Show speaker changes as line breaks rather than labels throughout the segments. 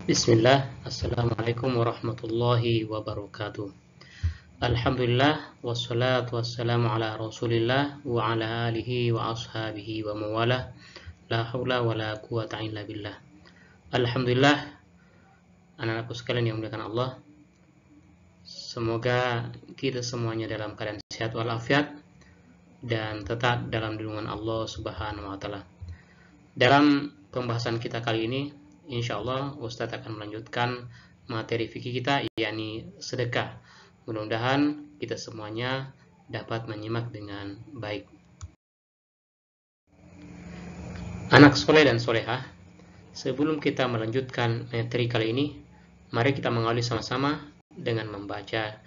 Bismillah, Assalamualaikum warahmatullahi wabarakatuh. Alhamdulillah, wassalatu wassalamu ala rasulillah wa ala alihi wa ashabihi wa mawalah. La hawla wa la quwata illa billah. Alhamdulillah, anak-anakku sekalian yang dimuliakan Allah, semoga kita semuanya dalam keadaan sehat walafiat dan tetap dalam lindungan Allah Subhanahu wa taala. Dalam pembahasan kita kali ini, insya Allah Ustadz akan melanjutkan materi fikih kita, yakni sedekah. Mudah-mudahan kita semuanya dapat menyimak dengan baik. Anak soleh dan solehah, sebelum kita melanjutkan materi kali ini, mari kita mengawali sama-sama dengan membaca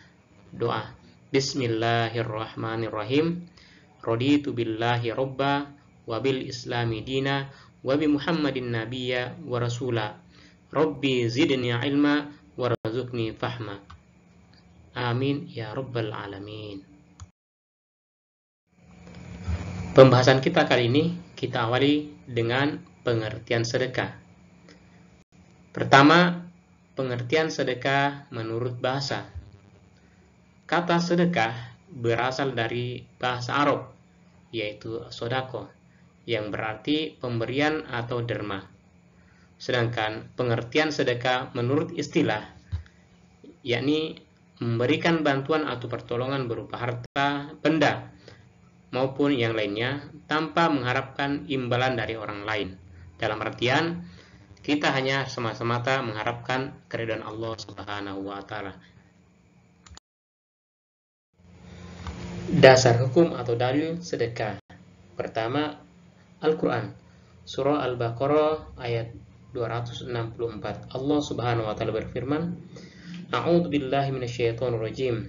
doa. Bismillahirrahmanirrahim. Raditu billahi robba wabil islami dina wabi muhammadin nabiyya wa rasula rabbi zidni ilma warzuqni fahma amin ya rabbal alamin. Pembahasan kita kali ini kita awali dengan pengertian sedekah. Pertama, pengertian sedekah menurut bahasa. Kata sedekah berasal dari bahasa Arab, yaitu sodako, yang berarti pemberian atau derma. Sedangkan pengertian sedekah menurut istilah, yakni memberikan bantuan atau pertolongan berupa harta, benda, maupun yang lainnya tanpa mengharapkan imbalan dari orang lain. Dalam artian, kita hanya semata-mata mengharapkan keridhaan Allah Subhanahu wa taala. Dasar hukum atau dalil sedekah. Pertama, Al-Quran, Surah Al-Baqarah ayat 264. Allah Subhanahu wa taala berfirman, A'udzu billahi minasyaitonir rajim.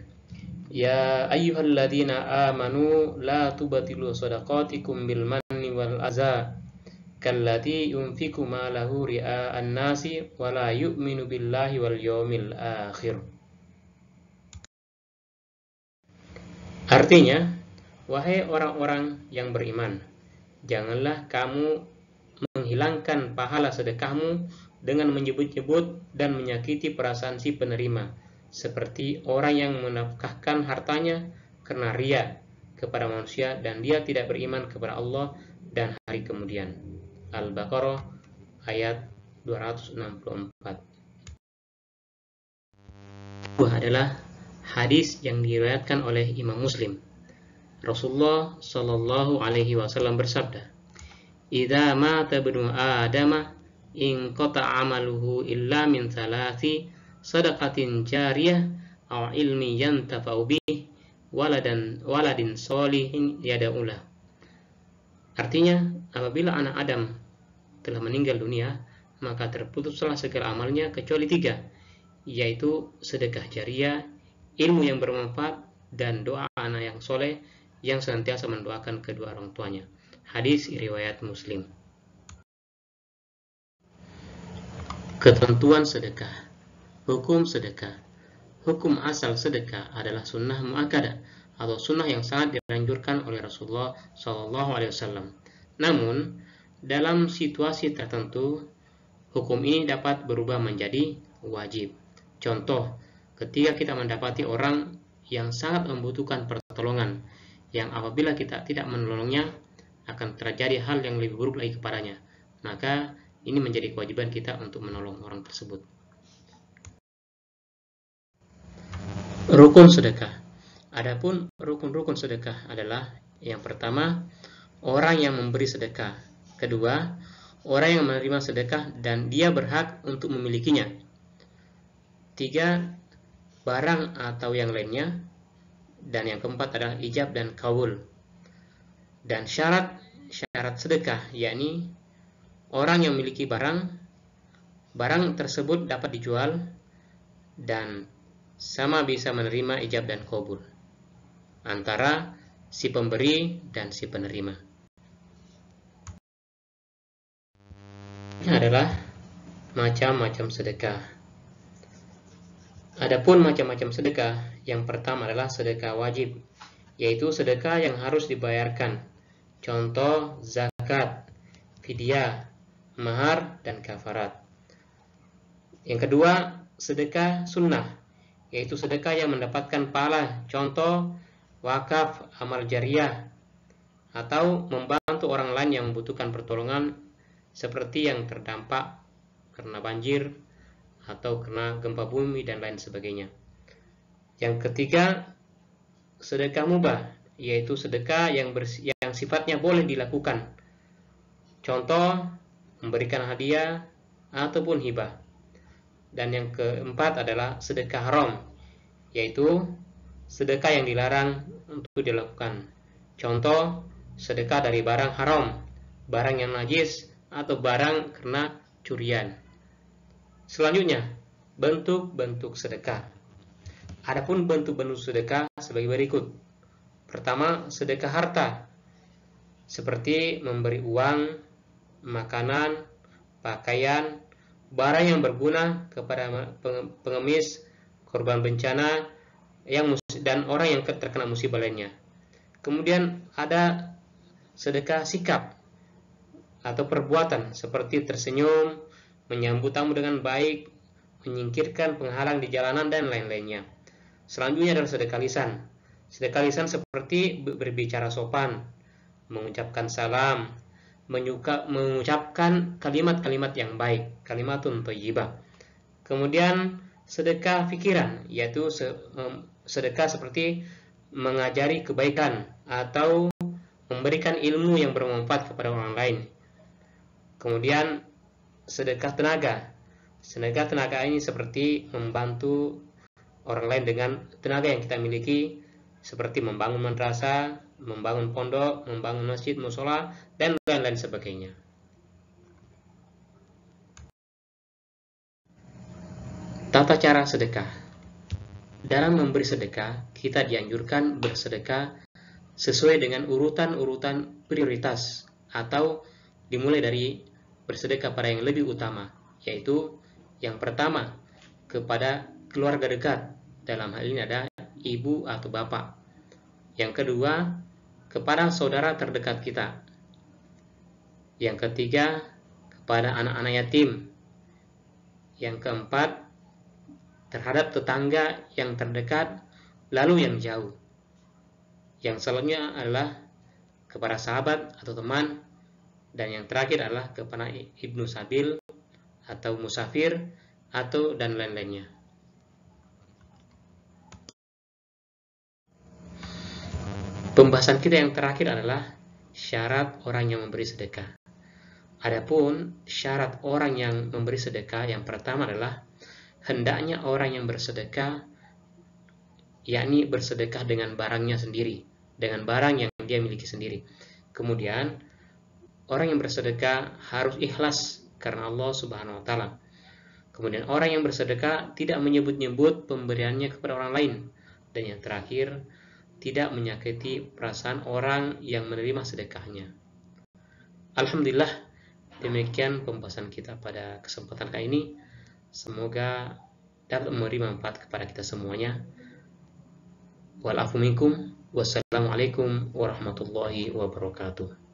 Ya ayyuhalladzina amanu la tubatilu shadaqatikum bil manni wal adza kallati yunfiqu malahu ria'an nasi wa la yu'minu billahi wal yawmil akhir. Artinya, wahai orang-orang yang beriman, janganlah kamu menghilangkan pahala sedekahmu dengan menyebut-nyebut dan menyakiti perasaan si penerima, seperti orang yang menafkahkan hartanya karena ria kepada manusia dan dia tidak beriman kepada Allah dan hari kemudian. Al-Baqarah ayat 264. Itu adalah hadis yang diriwayatkan oleh Imam Muslim. Rasulullah Shallallahu Alaihi Wasallam bersabda, "Idza mata ibnu Adama in qata'a amaluhu illa min thalathi sadaqatin jariyah aw ilmi yantafa'u bih waladin sholihin yad'ulah." Artinya, apabila anak Adam telah meninggal dunia, maka terputuslah segala amalnya kecuali 3, yaitu sedekah jariyah, ilmu yang bermanfaat, dan doa anak yang soleh yang senantiasa mendoakan kedua orang tuanya. Hadis riwayat Muslim. Ketentuan sedekah. Hukum sedekah. Hukum asal sedekah adalah sunnah muakkadah atau sunnah yang sangat dianjurkan oleh Rasulullah SAW. Namun, dalam situasi tertentu, hukum ini dapat berubah menjadi wajib. Contoh, ketika kita mendapati orang yang sangat membutuhkan pertolongan, yang apabila kita tidak menolongnya, akan terjadi hal yang lebih buruk lagi kepadanya, maka ini menjadi kewajiban kita untuk menolong orang tersebut. Rukun sedekah. Adapun rukun-rukun sedekah adalah, yang pertama, orang yang memberi sedekah. Kedua, orang yang menerima sedekah dan dia berhak untuk memilikinya. 3, barang atau yang lainnya. Dan yang keempat adalah ijab dan kabul. Dan syarat sedekah, yakni orang yang memiliki barang tersebut dapat dijual dan sama bisa menerima ijab dan kabul antara si pemberi dan si penerima. Ini adalah macam-macam sedekah. Adapun macam-macam sedekah, yang pertama adalah sedekah wajib, yaitu sedekah yang harus dibayarkan. Contoh zakat, fidyah, mahar, dan kafarat. Yang kedua, sedekah sunnah, yaitu sedekah yang mendapatkan pahala, contoh wakaf, amal jariah, atau membantu orang lain yang membutuhkan pertolongan seperti yang terdampak karena banjir atau kena gempa bumi dan lain sebagainya. Yang ketiga, sedekah mubah, yaitu sedekah yang sifatnya boleh dilakukan, contoh memberikan hadiah ataupun hibah. Dan yang keempat adalah sedekah haram, yaitu sedekah yang dilarang untuk dilakukan, contoh sedekah dari barang haram, barang yang najis, atau barang kena curian. Selanjutnya, bentuk-bentuk sedekah. Adapun bentuk-bentuk sedekah sebagai berikut. Pertama, sedekah harta, seperti memberi uang, makanan, pakaian, barang yang berguna kepada pengemis, korban bencana, dan orang yang terkena musibah lainnya. Kemudian ada sedekah sikap atau perbuatan, seperti tersenyum, menyambut tamu dengan baik, menyingkirkan penghalang di jalanan, dan lain-lainnya. Selanjutnya adalah sedekah lisan. Sedekah lisan seperti berbicara sopan, mengucapkan salam, mengucapkan kalimat-kalimat yang baik, kalimatun thayyibah. Kemudian sedekah pikiran, yaitu sedekah seperti mengajari kebaikan atau memberikan ilmu yang bermanfaat kepada orang lain. Kemudian sedekah tenaga. Sedekah tenaga ini seperti membantu orang lain dengan tenaga yang kita miliki, seperti membangun madrasah, membangun pondok, membangun masjid, musola, dan lain-lain sebagainya. Tata cara sedekah. Dalam memberi sedekah, kita dianjurkan bersedekah sesuai dengan urutan-urutan prioritas, atau dimulai dari bersedekah pada yang lebih utama, yaitu yang pertama kepada keluarga dekat, dalam hal ini ada ibu atau bapak. Yang kedua kepada saudara terdekat kita. Yang ketiga kepada anak-anak yatim. Yang keempat terhadap tetangga yang terdekat, lalu yang jauh. Yang selanjutnya adalah kepada sahabat atau teman, dan yang terakhir adalah kepada ibnu sabil atau musafir, atau dan lain-lainnya. Pembahasan kita yang terakhir adalah syarat orang yang memberi sedekah. Adapun syarat orang yang memberi sedekah, yang pertama adalah hendaknya orang yang bersedekah, yakni bersedekah dengan barangnya sendiri, dengan barang yang dia miliki sendiri. Kemudian orang yang bersedekah harus ikhlas karena Allah Subhanahu wa Ta'ala. Kemudian orang yang bersedekah tidak menyebut-nyebut pemberiannya kepada orang lain. Dan yang terakhir, tidak menyakiti perasaan orang yang menerima sedekahnya. Alhamdulillah, demikian pembahasan kita pada kesempatan kali ini. Semoga dapat memberi manfaat kepada kita semuanya. Wal afu minkum. Wassalamualaikum warahmatullahi wabarakatuh.